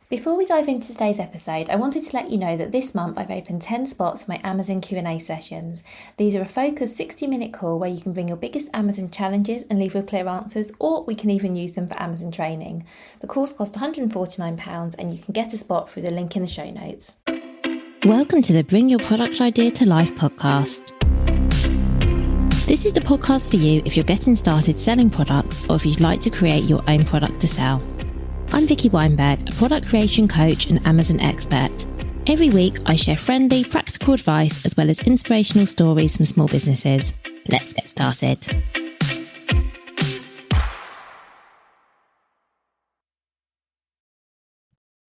Before we dive into today's episode, I wanted to let you know that this month I've opened 10 spots for my Amazon Q&A sessions. These are a focused 60-minute call where you can bring your biggest Amazon challenges and leave with clear answers, or we can even use them for Amazon training. The calls cost £149 and you can get a spot through the link in the show notes. Welcome to the Bring Your Product Idea to Life podcast. This is the podcast for you if you're getting started selling products or if you'd like to create your own product to sell. I'm Vicky Weinberg, a product creation coach and Amazon expert. Every week, I share friendly, practical advice as well as inspirational stories from small businesses. Let's get started.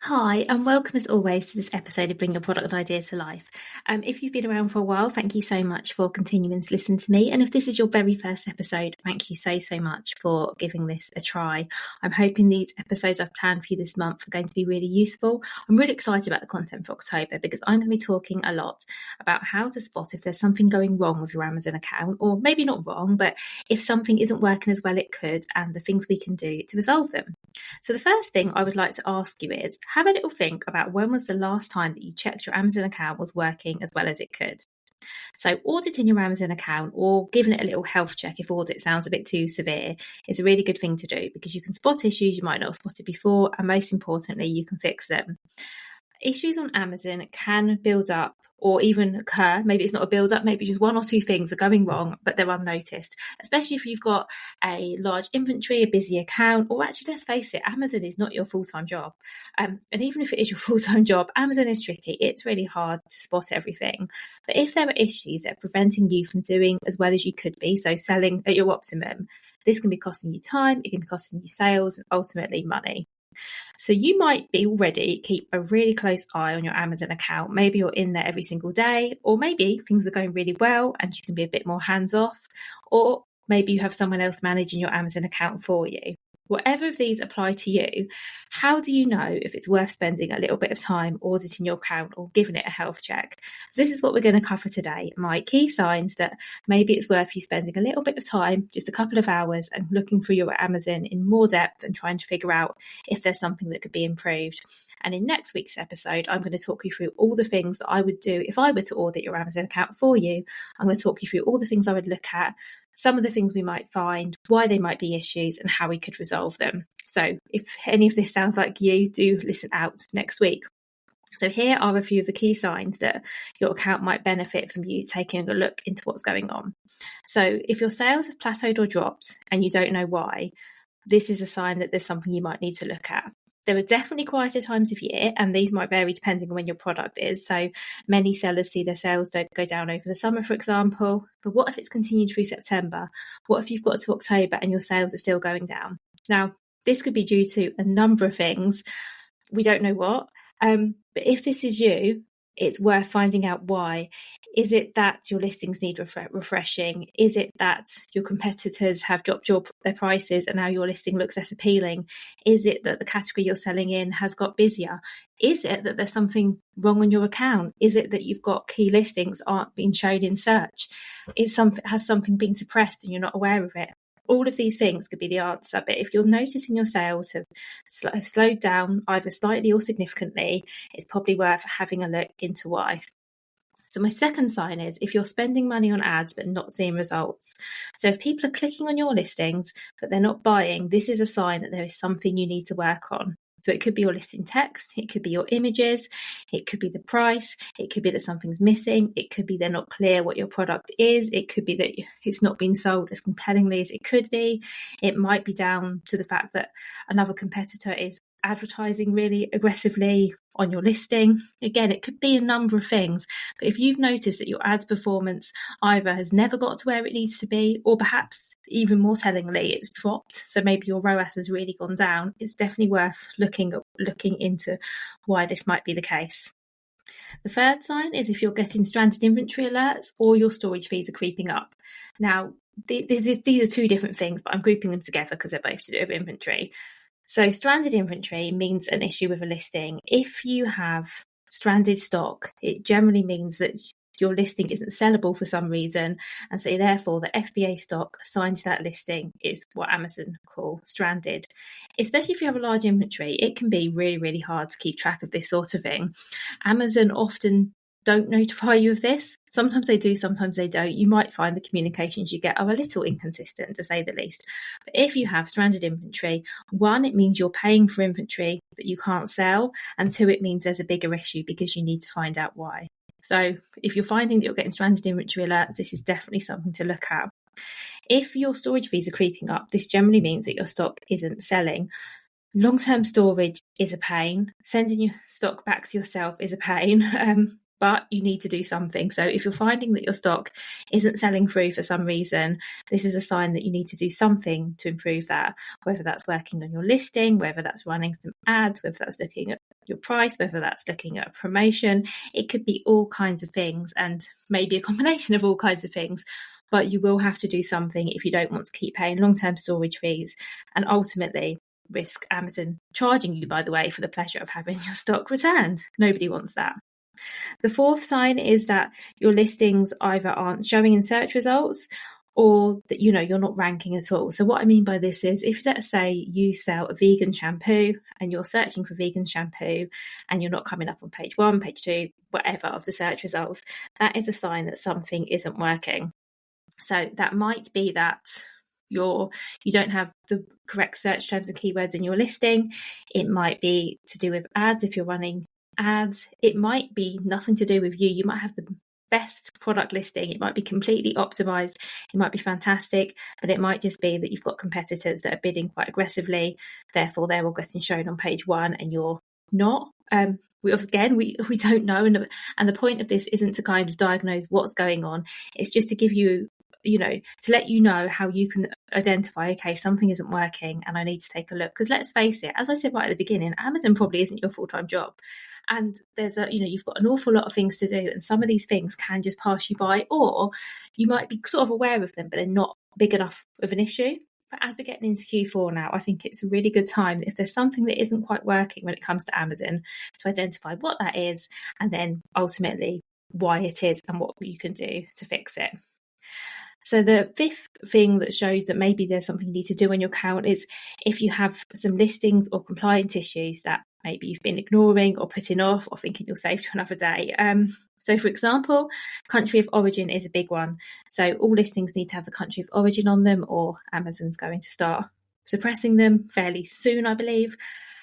Hi, and welcome as always to this episode of Bring Your Product Idea to Life. If you've been around for a while, thank you so much for continuing to listen to me. And if this is your very first episode, thank you so much for giving this a try. I'm hoping these episodes I've planned for you this month are going to be really useful. I'm really excited about the content for October because I'm going to be talking a lot about how to spot if there's something going wrong with your Amazon account, or maybe not wrong, but if something isn't working as well it could, and the things we can do to resolve them. So the first thing I would like to ask you is, have a little think about when was the last time that you checked your Amazon account was working as well as it could. So auditing your Amazon account, or giving it a little health check if audit sounds a bit too severe, is a really good thing to do because you can spot issues you might not have spotted before, and most importantly, you can fix them. Issues on Amazon can build up or even occur. Maybe it's not a build up, maybe just one or two things are going wrong, but they're unnoticed, especially if you've got a large inventory, a busy account, or actually, let's face it, Amazon is not your full-time job. And even if it is your full-time job, Amazon is tricky. It's really hard to spot everything. But if there are issues that are preventing you from doing as well as you could be, so selling at your optimum, this can be costing you time, it can be costing you sales, and ultimately money. So you might be already keep a really close eye on your Amazon account. Maybe you're in there every single day, or maybe things are going really well and you can be a bit more hands off, or maybe you have someone else managing your Amazon account for you. Whatever of these apply to you, how do you know if it's worth spending a little bit of time auditing your account or giving it a health check? So this is what we're going to cover today. My key signs that maybe it's worth you spending a little bit of time, just a couple of hours, and looking through your Amazon in more depth and trying to figure out if there's something that could be improved. And in next week's episode, I'm going to talk you through all the things that I would do if I were to audit your Amazon account for you. I'm going to talk you through all the things I would look at, some of the things we might find, why they might be issues, and how we could resolve them. So if any of this sounds like you, do listen out next week. So here are a few of the key signs that your account might benefit from you taking a look into what's going on. So if your sales have plateaued or dropped and you don't know why, this is a sign that there's something you might need to look at. There are definitely quieter times of year, and these might vary depending on when your product is. So many sellers see their sales don't go down over the summer, for example. But what if it's continued through September? What if you've got to October and your sales are still going down? Now, this could be due to a number of things. We don't know what. But if this is you, it's worth finding out why. Is it that your listings need refreshing? Is it that your competitors have dropped their prices and now your listing looks less appealing? Is it that the category you're selling in has got busier? Is it that there's something wrong on your account? Is it that you've got key listings aren't being shown in search? Has something been suppressed and you're not aware of it? All of these things could be the answer, but if you're noticing your sales have slowed down either slightly or significantly, it's probably worth having a look into why. So my second sign is if you're spending money on ads but not seeing results. So if people are clicking on your listings but they're not buying, this is a sign that there is something you need to work on. So it could be your listing text, it could be your images, it could be the price, it could be that something's missing, it could be they're not clear what your product is, it could be that it's not being sold as compellingly as it could be. It might be down to the fact that another competitor is advertising really aggressively on your listing. Again, it could be a number of things, but if you've noticed that your ads performance either has never got to where it needs to be, or perhaps even more tellingly, it's dropped, so maybe your ROAS has really gone down, it's definitely worth looking into why this might be the case. The third sign is if you're getting stranded inventory alerts or your storage fees are creeping up. Now, these are two different things, but I'm grouping them together because they're both to do with inventory. So stranded inventory means an issue with a listing. If you have stranded stock, it generally means that your listing isn't sellable for some reason, and so therefore the FBA stock assigned to that listing is what Amazon call stranded. Especially if you have a large inventory, it can be really, really hard to keep track of this sort of thing. Amazon often don't notify you of this. Sometimes they do, sometimes they don't. You might find the communications you get are a little inconsistent, to say the least. But if you have stranded inventory, one, it means you're paying for inventory that you can't sell, and two, it means there's a bigger issue because you need to find out why. So if you're finding that you're getting stranded inventory alerts, this is definitely something to look at. If your storage fees are creeping up, this generally means that your stock isn't selling. Long-term storage is a pain. Sending your stock back to yourself is a pain. But you need to do something. So if you're finding that your stock isn't selling through for some reason, this is a sign that you need to do something to improve that, whether that's working on your listing, whether that's running some ads, whether that's looking at your price, whether that's looking at a promotion. It could be all kinds of things, and maybe a combination of all kinds of things. But you will have to do something if you don't want to keep paying long-term storage fees and ultimately risk Amazon charging you, by the way, for the pleasure of having your stock returned. Nobody wants that. The fourth sign is that your listings either aren't showing in search results or that you're not ranking at all. So what I mean by this is, if let's say you sell a vegan shampoo and you're searching for vegan shampoo and you're not coming up on page 1, page 2, whatever of the search results, that is a sign that something isn't working. So that might be that you don't have the correct search terms and keywords in your listing. It might be to do with ads if you're running ads. It might be nothing to do with you. You might have the best product listing. It might be completely optimized. It might be fantastic, but it might just be that you've got competitors that are bidding quite aggressively. Therefore, they're all getting shown on page 1 and you're not. We don't know. And the point of this isn't to kind of diagnose what's going on. It's just to give you, to let you know how you can identify, okay, something isn't working and I need to take a look. Because let's face it, as I said right at the beginning, Amazon probably isn't your full-time job. And there's you've got an awful lot of things to do, and some of these things can just pass you by, or you might be sort of aware of them, but they're not big enough of an issue. But as we're getting into Q4 now, I think it's a really good time, if there's something that isn't quite working when it comes to Amazon, to identify what that is and then ultimately why it is and what you can do to fix it. So the fifth thing that shows that maybe there's something you need to do on your account is if you have some listings or compliance issues that maybe you've been ignoring or putting off or thinking you'll save to another day. So for example, country of origin is a big one. So all listings need to have the country of origin on them, or Amazon's going to start suppressing them fairly soon, I believe.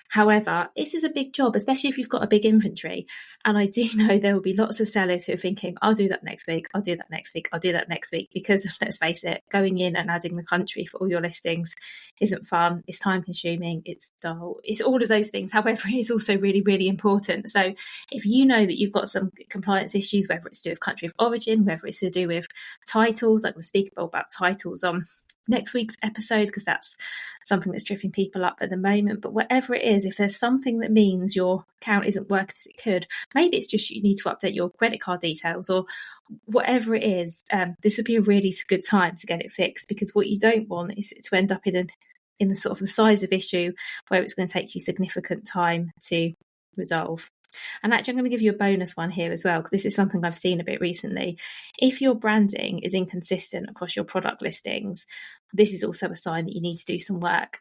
However, this is a big job, especially if you've got a big inventory. And I do know there will be lots of sellers who are thinking, I'll do that next week, I'll do that next week, I'll do that next week. Because let's face it, going in and adding the country for all your listings isn't fun. It's time consuming. It's dull. It's all of those things. However, it is also really, really important. So if you know that you've got some compliance issues, whether it's to do with country of origin, whether it's to do with titles, like we'll speak about titles on next week's episode, because that's something that's tripping people up at the moment. But whatever it is, if there's something that means your account isn't working as it could, maybe it's just you need to update your credit card details or whatever it is, this would be a really good time to get it fixed, because what you don't want is to end up in the sort of the size of issue where it's going to take you significant time to resolve. And actually, I'm going to give you a bonus one here as well, because this is something I've seen a bit recently. If your branding is inconsistent across your product listings, this is also a sign that you need to do some work.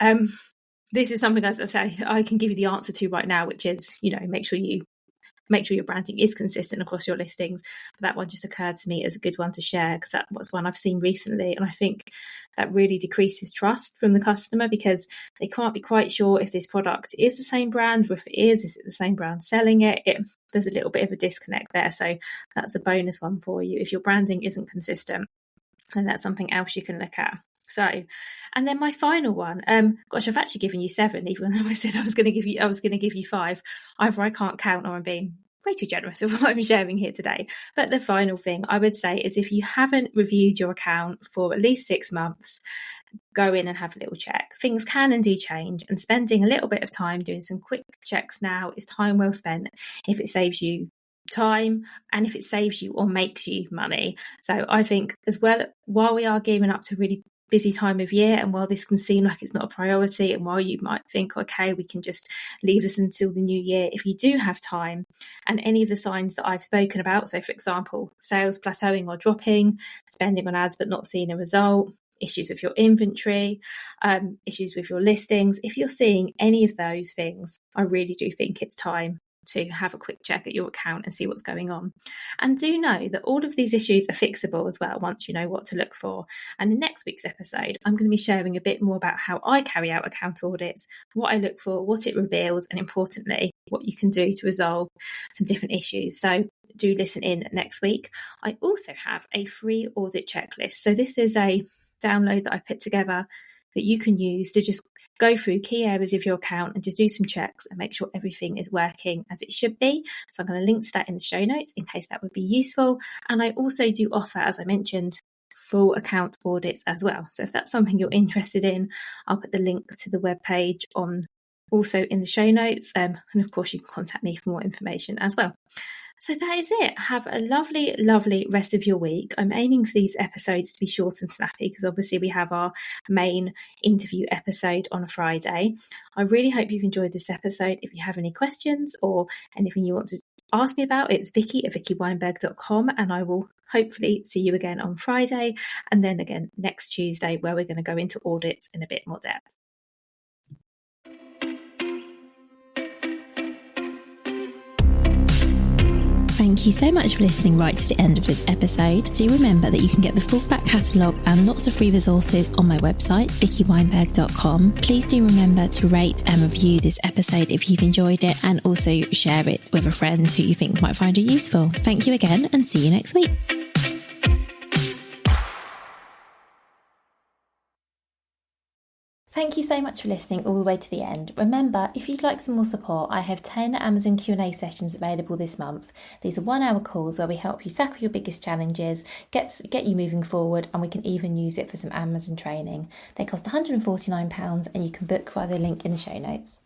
This is something, as I say, I can give you the answer to right now, which is, make sure your branding is consistent across your listings. But that one just occurred to me as a good one to share, because that was one I've seen recently. And I think that really decreases trust from the customer, because they can't be quite sure if this product is the same brand, or if it is it the same brand selling it? There's a little bit of a disconnect there. So that's a bonus one for you. If your branding isn't consistent, then that's something else you can look at. So, and then my final one, I've actually given you 7, even though I said I was going to give you 5. Either I can't count, or I'm being way too generous with what I'm sharing here today. But the final thing I would say is, if you haven't reviewed your account for at least 6 months, go in and have a little check. Things can and do change, and spending a little bit of time doing some quick checks now is time well spent if it saves you time and if it saves you or makes you money. So I think as well, while we are gearing up to really busy time of year, and while this can seem like it's not a priority, and while you might think, okay, we can just leave this until the new year, if you do have time and any of the signs that I've spoken about, so for example, sales plateauing or dropping, spending on ads but not seeing a result, issues with your inventory, issues with your listings, if you're seeing any of those things, I really do think it's time to have a quick check at your account and see what's going on. And do know that all of these issues are fixable as well once you know what to look for. And in next week's episode, I'm going to be sharing a bit more about how I carry out account audits, what I look for, what it reveals, and importantly, what you can do to resolve some different issues. So do listen in next week. I also have a free audit checklist. So this is a download that I put together that you can use to just go through key areas of your account and just do some checks and make sure everything is working as it should be. So I'm going to link to that in the show notes in case that would be useful. And I also do offer, as I mentioned, full account audits as well. So if that's something you're interested in, I'll put the link to the webpage on also in the show notes. And of course, you can contact me for more information as well. So that is it. Have a lovely, lovely rest of your week. I'm aiming for these episodes to be short and snappy because obviously we have our main interview episode on a Friday. I really hope you've enjoyed this episode. If you have any questions or anything you want to ask me about, it's vicky@vickyweinberg.com, and I will hopefully see you again on Friday and then again next Tuesday, where we're going to go into audits in a bit more depth. Thank you so much for listening right to the end of this episode. Do remember that you can get the full back catalogue and lots of free resources on my website, vickyweinberg.com. Please do remember to rate and review this episode if you've enjoyed it, and also share it with a friend who you think might find it useful. Thank you again, and see you next week. Thank you so much for listening all the way to the end. Remember, if you'd like some more support, I have 10 Amazon Q&A sessions available this month. These are 1-hour calls where we help you tackle your biggest challenges, get you moving forward, and we can even use it for some Amazon training. They cost £149 and you can book via the link in the show notes.